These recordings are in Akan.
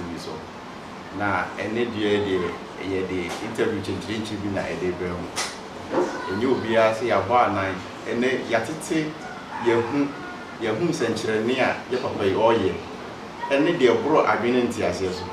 TV so na ene de interview chenchi bi na ede be ho enye obi ase ya ba anan ene yatete yehu senkyerene a ye papa yi oye ene de bro adwene ntiase so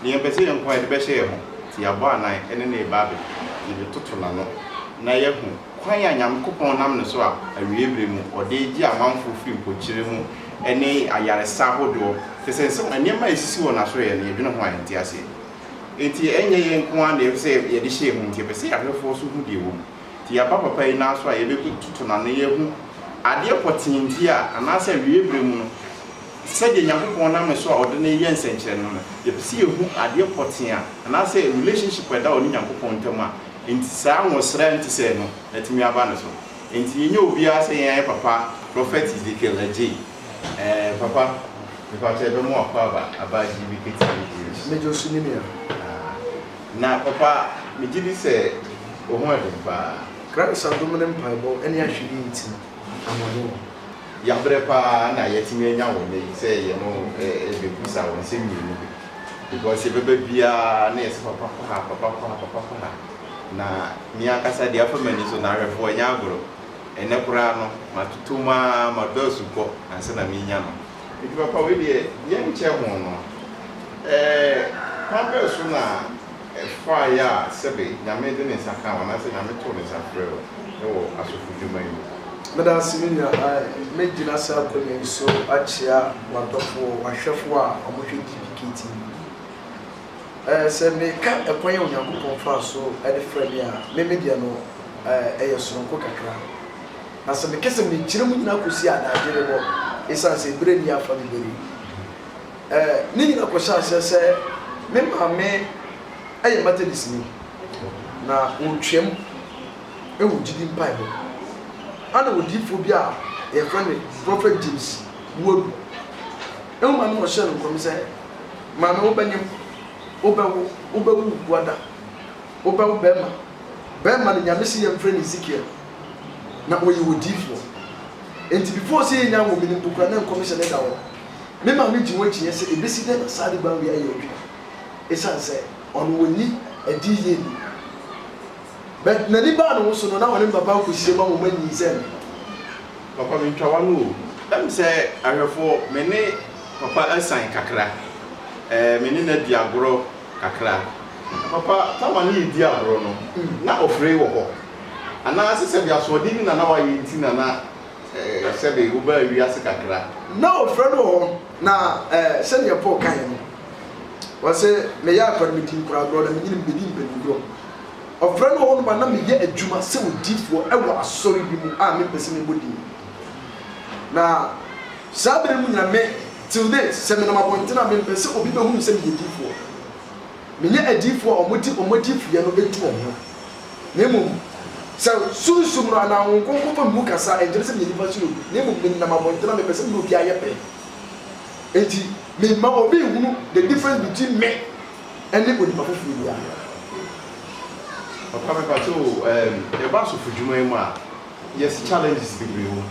ne yempese yenkwa de be hye ho ti ya ba anan ene ne ba be ye toto na no na yehu kwan ya nyamkopon nam ne so a awiebre mu ode gi amanfo fi mpokyire mu ene ayaresa hodo tesense anema esisi wona so ye ne edwene ho antiase enti enye yenko an de se ye de hye hu nti pese ahwefo so hu de wo ti ya papa yi na so a ye be tutu na ne yehu ade potinti a anase awiebre mu no sɛ de nyakopon na me so a ɔde ne yɛ nsenkyere no ye pese ye hu ade potin a anase relationship da ɔne nyakopon ntam a enti saa nwosra nti sɛ no atimi aba ne so enti yenye obi a sɛ yɛn papa prophet Ezekiel Agyei papa because I don't know about GBK. Major Sunimia. Now, papa, me did say, oh, what the Grants are dominant pieball, any I should eat. Yabrepa, na yet me now when they say, you know, a piece I will sing you because if a baby, papa. Na Miakasa, the upper man is on our for Yagro, and Neprano, Matutuma, Madosuko, and Senaminiano. If you are with young chairman, Papa Suna, fire, Sebi, Yamedin is a cow, and I say, I'm a tourist after all, as you may. Madam Similia, I made the last album so Achia, wonderful, a chef, or Mushi Send me cut a point on your book of so at the friend, maybe they know a son coca. As a kiss of me, Chilumina Kusia, and it's as a brain ya family. Nina Kosha says, Memma me, I am matter this me. Now, Uchem, a Wujin Bible. And would give phobia, a friend, Prophet James, would. No man was sure from say, Mamma open him. Oba wada oba bema na nyamesi yem friend Ezekiel na oyi wodifo enti before say nya wo mini bukura na commission da wo me ma me jinwo chinye se ebesi de na sade ban wi ayo bi esan se on woni adi ye ni but na ni ba no so no na woni baba ko hie ma wo manyi se papa me twa wanu dem se ahwefo me ne papa asan kakra me ne na diagoro kakra papa tama ni di agoro no na ofre wo ho ana se bia so di na wa yi ti na se be wo ba wi ase kakra na ofre no ho na se ne po kan no wa se me ya akwa mi tin kura agoro na me ni be di mpeduro ofre no ho no ba na me ye adwuma se wo di fo e wo asori bi mu a me pese me bodi na sabre mu nya me till this se me na mabontina me pese obi be hu se me di fo me nya adifo omodi fie no betu omo nemu se sunsum no ana wonkonko fa mu kasa enjere se me di fa suru nemu me na mabontina me pese me obi ayepe enti me ma obi hunu the difference between me and the body papo fie ya papa me pato e ba so fudwuma mu a yes challenges be we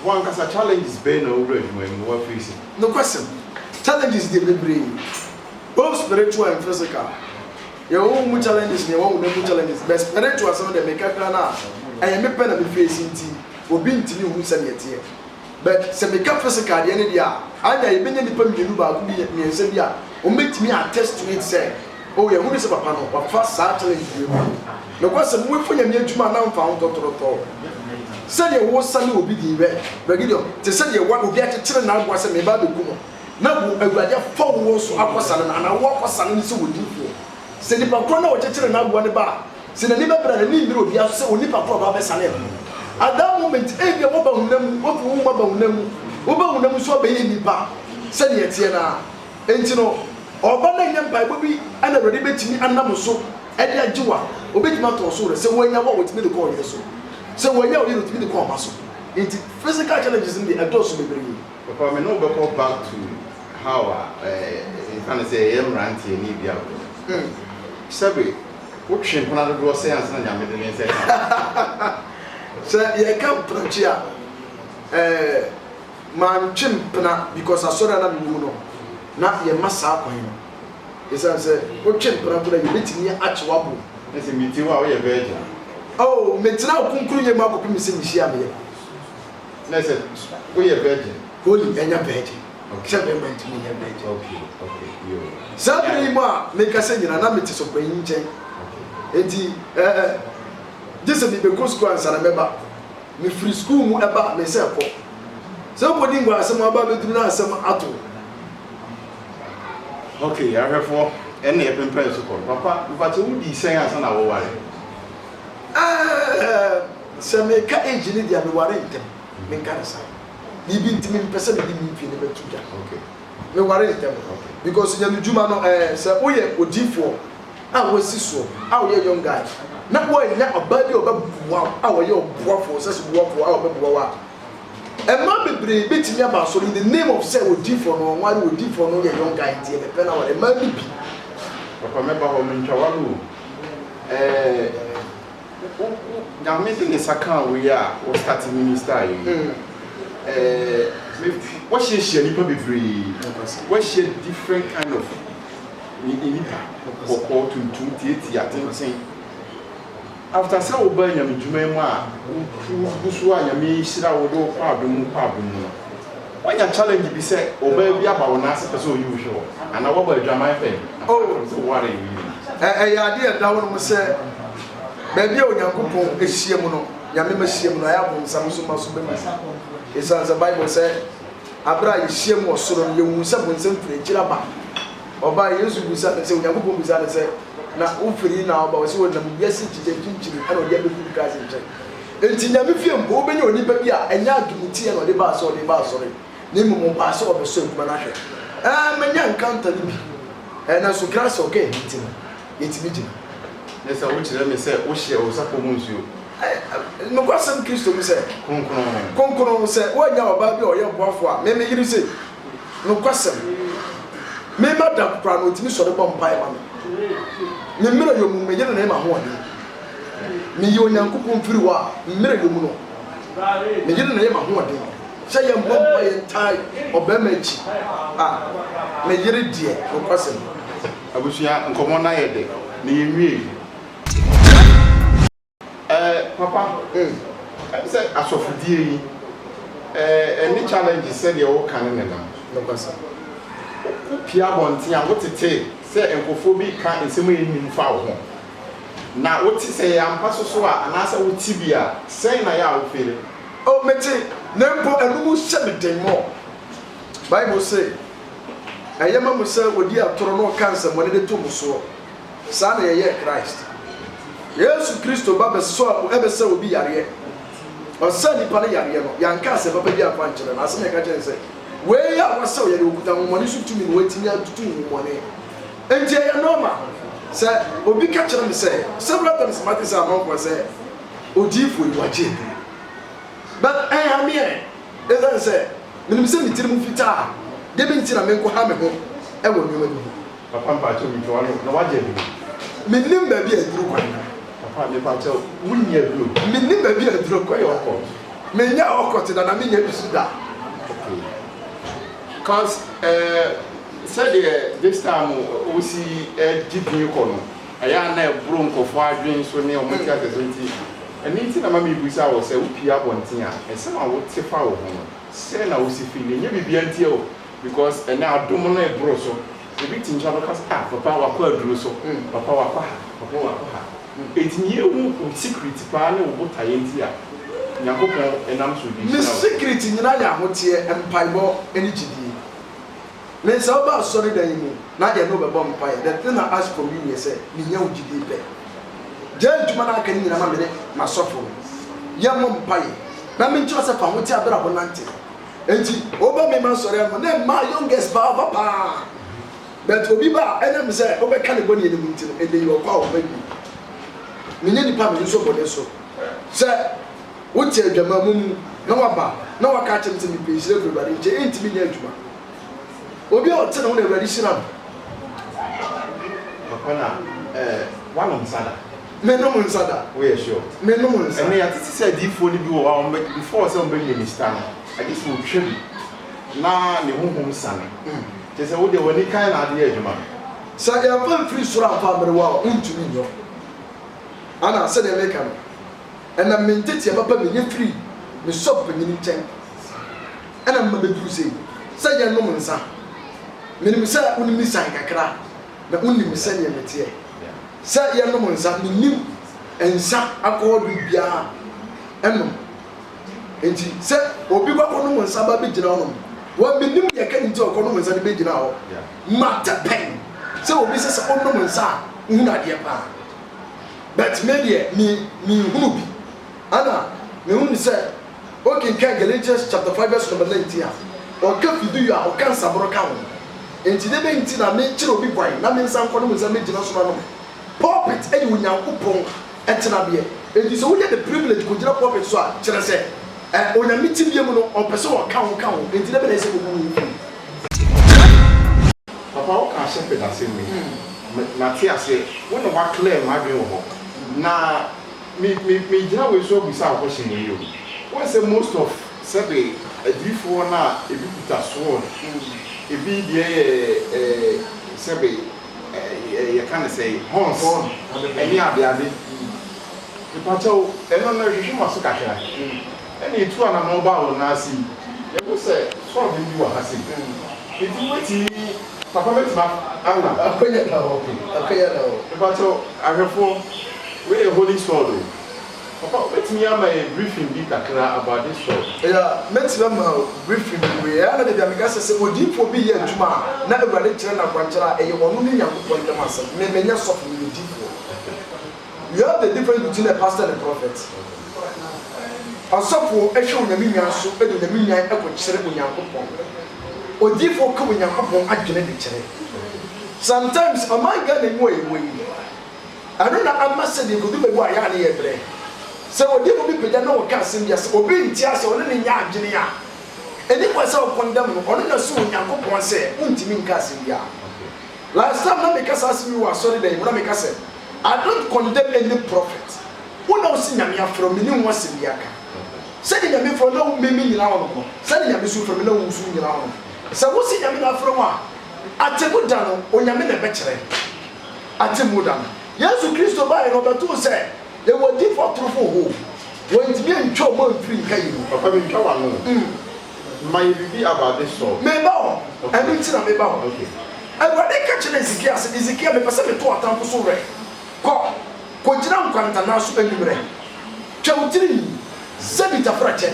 one kasa challenges be na owura adwuma mu wa face no question challenges dey be both spiritual and physical. Your own challenges, your own challenges. But spiritual, some of them make a plan. I am a pen of facing tea, or being to you who send it here. But some make up physical, the end of the year. I have been in the Pum Yuba, me and Sabia, or make me attest to it, say, oh, your who is a panel, or first challenge you. No question, we for your new man now found Dr. Send your whole son will be the red. But to send your one who get a children now was a me about the Kumo. Now, I got 4 walls to Aquasan and I walk was son so would you. Send the Pacona or children now one bar. Send a neighbor and need to be out so Nipa for Salem. At that moment, every woman them, woman them so be in the bar. Send it here and you know, or Banana by Bobby and a ready bet me and Namuso, Edia Jua, obey not also, so when you want me to call you so when you're able to be the call muscle. Into physical challenges in the adults will be bringing. Papa, me no go back to how you can say ranty and Libya. Sabi, what should one of the science and Yamid say? Sir, you can't put man chimpna because I saw that I'm na ye masa akwan no esan se o twen prabura ye betimi achewabu ese miti wa o ye virgin oh metina okunkuru ye makopi mi se mi hia me ye na se o ye virgin holy enya virgin okay be ment mi ye virgin okay yo sabri mo me kase nyina na meti so panyin nchen enti jese mi be ko school ansana meba me free school mu eba me se ko so ko di ngwa asem aba beduru na asem ato okay ahwefo ene ye pempen so ko papa but who di sen asa na wo ware se me ka age ni dia me ware ntem me nka sa bibi ntimi mpese me di mi mfi ne betuja okay me ware ntem because nyame juma no se oye odifo a wasi so a oye young guy na boy na obadi obabuwa a oye obuafo se so buafo a obabuwa Emma bebre betimi aba so in the name of say odifo no nware odifo no ye young guy tie me pe na ware ma bibi papa me ba ho me ntwawalu nyame de saka we a o start minister yi what she nipa bebre what she different kind of nipa ko tuntum tieti atensen after say oba nyame dwuma mu a busu a nyame hira wo do paadum wanya challenge bi say oba bi aba wona ase pese oyi wo hwe ana wo ba adwama fe oh so ware yi ya de da wo mo say baby onyankopon ehie mu no nyame ma hie mu no ya bo nsam so maso be ma isa the bible say abra yehie mu osoro no yewu se bo nsam fure gira ba oba yesu bisa se onyankopon bisa se na ufiri na oba wose wona mu biase kije kinchiri ana odi abefu kaze nche enti nyame fie mbo obenya onipa bi a enya adumuti na odi ba so ne mu ba so obeso eduma na hwe menya encounter ni bi na so grace okay ntima yetimi gina nessa wo kire me se wo hye wo sapo mu nsuo no kwasam kristo mu se konkron se wonya oba bi oye boafo a me yiri se no kwasam me madam pra no timi so de bom pai ma me mira yo mu me yiri na ma ho ade me yo nyankopon firi wa mira yo mu no me yiri na ma ho ade se ye bom pai tai obema chi me yiri die no kwasam abusua nkomo na ye de ni yemi papa say asofudie yi any challenge said you wo kan ne nam no kwasam pia bonti a wotete say enkofo bi ka nsemu enim fa wo na woti say ampa so a anasa woti bia say na ya wo fere oh meti nempo enumu shebeden mo bible say ayema mo say odi atoro no cancer mo ne de to mo so sa na ye Christ Yesu Kristo baba so ebe se obi yare o sa ni pa ne yare no yanka se papa bi afa nkyere na ase me ka kyere se we ya wasa yare okuta mo ne so tumi no watimi atutu mo ne enti ya normal se obi ka kyere me se several times mati se amon ko se odifo yi waje but am here even say me se mi tiri mu fita de bi ntira me ko ha me ho e wo nyoma bi papa mpa cho mi to na waje bi minnim ba bi aduru kwa papa me pa cho wunya bi minnim ba bi aduru kwa yo ko menya okot da na menya bi suda okay cause said this time we see GP ko no aya na ebro nkofo adwen so ne o meka tezonti eni ti na mama ibusa wo se upia bonten a ese ma wo te fa wo ho se na wo si fili nye bibia ntie o because ena adom na ebro so ebi tinja no kasa papa wa kwa aduro so papa wa kwa ha etinye wu secret pa ne wo botaye nti a nyakopon enam so bi me secret nyina ya hote empaibo eni gidi me so ba sorry dan mu na je no be bom pai the thing I ask from you say me nya ugidi pe jentuma na aka nyina ma me na sofo ya mom pai na me ncho se fa hote abra bonante enti oba me man sorry am na ma youngest ba papa but obi ba enam say oba ka ne boni eni nti e dey okwa o ba bi me nya nipa me so bone so se wote adwama mu na waba na waka kyemte me pe hire everybody je entimi nya adwuma obi o tena wona awari hira papa na wanom sada me no mun sada we sure me no mun sada ene ya titi say difo ni bi wo wa before say on be minister no I just will tribute na ne honhom sana te sɛ wo de woni kan na ade adwuma sa ya fa free sura fa mere wa untumi nyo ana se de meka no ɛna mentete baba me nye free me shop ni nkyɛn ɛna mma beduru sei sɛ yɛ nom nsa menim sɛ wonim san kakra na wonim sɛ ne meteɛ sɛ yɛ nom nsa menim nsa akɔɔdo biara ɛnom enti sɛ obi bakɔ nom nsa ba bɛgyina hɔ nom wa menim yɛ ka nti ɔkɔ nom nsa de bɛgyina hɔ mata pen sɛ obi sɛ sɛ ɔnom nsa a wohu adeɛ paa but me deɛ me hunu bi ana me hunu sɛ okay kan Galatians chapter 5 verse number 19 a ɔka fidu a ɔka nsaboro ka ho enti de bɛ nti na me kyerɛ obi bwan na me nsa nkɔ nom nsa mɛgyina so na nom pulpit ɛyɛ onyankopɔn ɛtena beɛ enti sɛ woyɛ the privilege kɔgyina pulpit so a kyerɛ sɛ onyame ti bie mu no ɔpɛ sɛ ɔka ho enti de bɛ na ɛsɛ kɔkɔ ho papa wo ka hyɛ pedase mu na te ase wo na wa clear ma adwen wɔ hɔ na me gyina we so bisa wo hyɛ ne yo wo say most of sɛbe adifo na ebi kuta sword ebi deɛ sɛbe yɛ ka ne sɛ horns ɛne adeade ipatɛw ɛno na hwehwɛ ma so kakra ɛne etu ana no ba wo na asi yɛbo sɛ sword bi wɔ ha se enti weti papa betima ana akonya na ho ipatɛw ahwɛfo we a holy sword papa betimi ama a briefing bi kakra about this sword yeah metima ma briefing we ana de biamika sɛ odifo bi yɛ adwuma na awurade kyerɛ na kwankyerɛ ɛyɛ wɔn ne Nyankopɔn dem asɛm menya sɔfo ne odifo. You have the difference between a pastor and a prophet. Asɔfo ehwɛ onyame nwan so ɛde onyame nwan ɛkɔkyerɛ Onyankopɔn odifo ka Onyankopɔn adwene de kyerɛ. Sometimes ɔman Ghana mu ɛwɔ yi ɛno na ama sɛ de kodu bɛbu a yɛ ne yɛ brɛ sɛ odifo bi pɛgya na wɔka asɛm bi asɛ obi nti asɛ ɔne ne nya adwene a ɛni kɔ sɛ ɔkɔndam no ɔno na so Onyankopɔn sɛ wontimi nka asɛm bi a last time na meka sa asɛm bi wɔ asɔre dan mu na meka sɛ I don't condemn any prophet who knows nyame afro me ni ho asɛm bi aka sɛ de nyame afro na wo memi nyina wo no sɛ de nyame so afro me na wo so nyina wo no sɛ wo si nyame na afro a atemu da no onyame na bɛkyerɛ atemu da no Yesu Kristo ba yɛ no bɛto sɛ yɛ wɔ di for trufo ho wɔn ti bi ntwa mo mfiri nka yi no papa bi ntwa wa no my bibi about this sword me ba ho ɛno nti na me ba ho okay Awurade ka kyerɛ Ezekiel me pɛ sɛ me to atamfo so rɛ ko gyina nkwanta na so anwumrɛ twawtiri zabita frakyɛ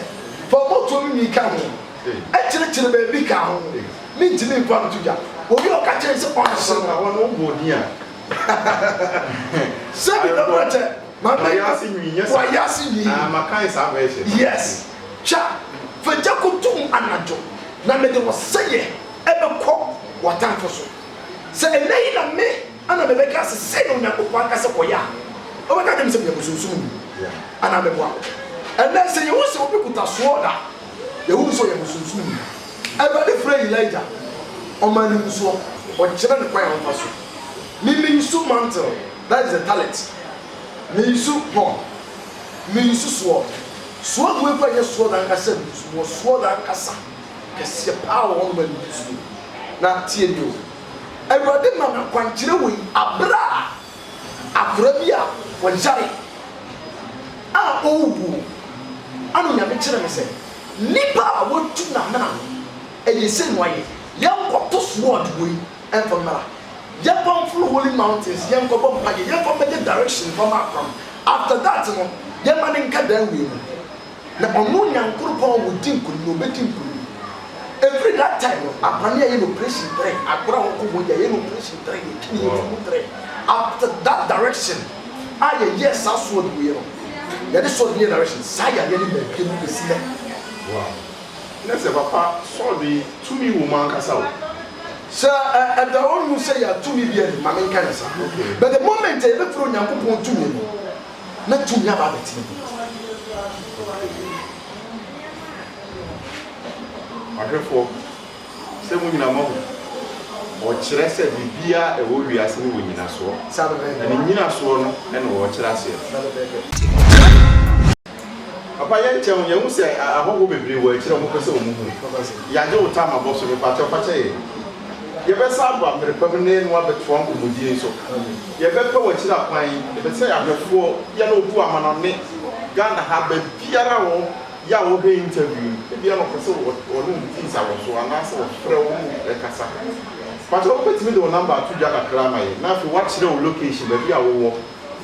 fa moto mi ka ho ɛkyerɛkyerɛ baabi ka ho mentimi nkwa nto dwa obi ɔka kyerɛ sɛ ɔnhyɛ na wɔn wo bodi a zabita frakyɛ ma bɛ yasi nwi wa yasi nwi makan sa ba ɛhyɛ yes cha fagya kotum anadwo na mede wɔ sɛyɛ ɛbɛkɔ watamfo so sɛ ɛnɛ yi na me ana bɛbɛka sɛ sɛ na Onyankopɔn aka sɛ kɔyɛ a ɔbɛka kyɛm sɛ meyɛ bosonsom mu ana mɛboa ɛnɛ sɛ yɛwo sɛ obi kuta soɔ da yɛwo sɛ ɔyɛ bosonsom mu Awurade frɛ Elijah ɔma ne nsuo ɔkyerɛ ne kwan a ɔmfa so meyisu mantle that is the talent meyisu horn meyisu soɔ no ɛkɔ yɛ soɔ da ankasa wɔ soɔ da ankasa kɛseɛ paa wɔ ɔma ne nsuo na tie bi o Awurade ma na kwankyerɛ wɔ abra akora bi a wɔgyare a ɔwu ano nyame kyerɛ me sɛ nipa a wɔtu na mena ɛyɛ sɛ no ayɛ yɛnkɔto sword wɔ yi ɛmfa mmara yɛpamforo holy mountains yɛnkɔbɔ mpagye yɛmfa bɛgye direction from akram after that no yɛma ne nka dan wei mu na ɔno Nyankoropɔn wɔdi nkonim na ɔbɛdi nkonim every that time apani aye no operation 3 akora won ko boya aye no operation 3 kini you 3 after that direction aye yes aso de we no ya de so de direction saya ya ni ba pie no besi na wow na se papa so de tumi wo man kasa o so at the one you say ya tumi bi ani ma men kan sa but the moment e be fro Nyankopɔn tumi no na tumi aba beti ahwɛfo sɛ mo nyina mo ɔkyerɛ sɛ bibia ɛwɔ wiase ne wɔ nyinasoɔ ɛne nyinasoɔ no ɛne wɔkyerɛ aseɛ papa yɛnkyɛn yɛhu sɛ ahɔho bebree wɔ akyerɛ mo pɛ sɛ ɔmo hu yɛagye wo tam abɔ so mepatɛ ɔfakyɛ yɛ yɛbɛsa aba mmerɛpam ne no abɛtoa nkɔmmɔdie so yɛbɛpɛ wɔkyerɛ kwan yɛbɛsɛ yɛahwɛfoɔ yɛ no ɔbu amanɔne Ghana ha baabiara wɔ yɛ a wɔhwɛ interview ebia no kɔ sɛ wɔne mfisa wɔ so anaasɛ wɔfrɛ wo mu ɛkasa pàtó wobɛtumi de wo number ato dwa kakra ma yɛ na afei woakyerɛ wo location baabi a wowɔ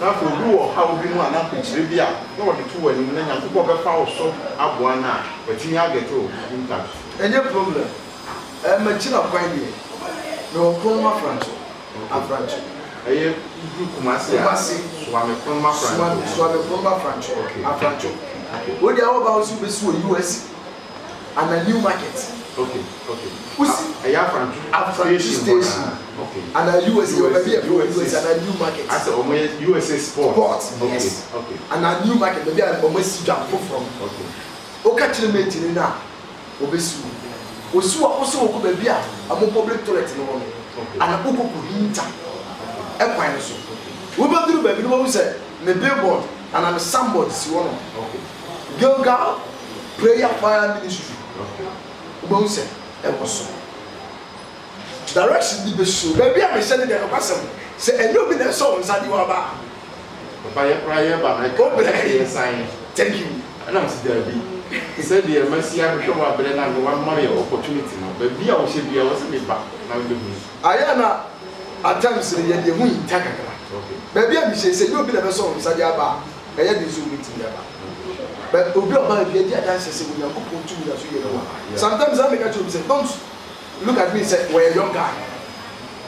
na afei obi wɔ ha obi mu a na akɔkyerɛ bi a na wɔde to w'anim na Nyankopɔn bɛfa wo so aboa no a watumi agɛte wo intact ɛnyɛ problem makyina kwan deɛ na ɔkron afrancho ɛyɛ Kumasi a Swami Kroma Afrancho afrancho wodi a wɔba wo so bɛsi wɔ US and a new market Usi ɛyɛ Afrancho station and a US baabi a US and a new market as ɔmo USA sport yes and a new market baabi a ɔmo si dwa foforɔ woka kyerɛ me tiri na obɛsi osu a ɔso wɔ baabi a amo public toilet no wɔ no ana okoko hinta ɛkwan no so wobɛduru baabi no wɔn sɛ me billboard and I'm somebody si wɔ no Gilgal prayer fire ministry wobɛhu sɛ ɛwɔ so direction bi bɛsuo baabi a mehyɛ ne deɛ ɔkwasɛm sɛ ɛnyɛ obi na ɛsɛ wo nsa de waba papa yɛ pra yɛ ba na yɛ sign thank you ɛna msi daabi sɛ deɛ masi ahwehwɛ wɔ abrɛ na wama yɛ opportunity no baabi a wɔhyɛ bia wɔ sɛ meba na wobɛhu ayɛ na attempts no yɛde ho yinta kakra baabi a mehyɛ sɛ ɛnyɛ obi na ɛbɛsɛ wo nsa de aba a ɛyɛ de nso wobɛtumi aba but obi ọba ebi edi adanse se wo Nyankopɔn tumi na so yɛ no sometimes I make a joke say don't look at me say we're a young guy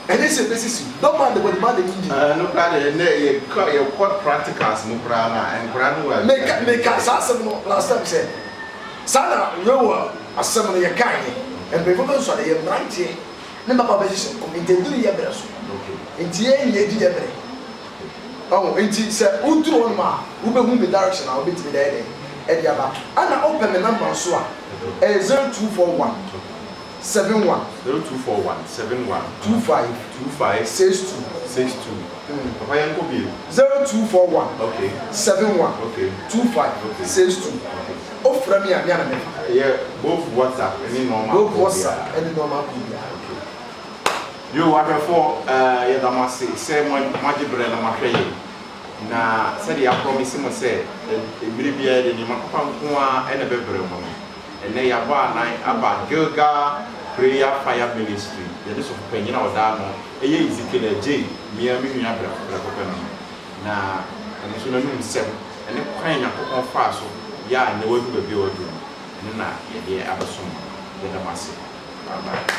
and they say this is don't mind the body man the engine no plan the you quite practicals no plan and plan well make us asem no last time say sana yo asem no yɛ kan and before so dey branch ne papa be say come intendiri yɛ bere so enti yɛ yɛ di yɛ bere oh enti say uduru on ma wo be hu me direction a wo betimi dey Ediaba. Ana open the number so a 0241 71 0241 71 25 62 Papa yanko bi 0241 okay 71 okay 25 62 ofra me a me ana me yeah both WhatsApp any normal you what for ya damase say majibre na mahwe ye na said ya promise mo say ebire bia de ni makapa nko a ene bebre mo no ene ya ba nan aba Gilgal prayer fire ministry ye de so panyina oda no eye Ezekiel J mia mi nua bra papa no na ene so na num sem ene kwan nya kokon fa so ya ne wadu ba bi wadu ne na ye de abesom ye da mase bye.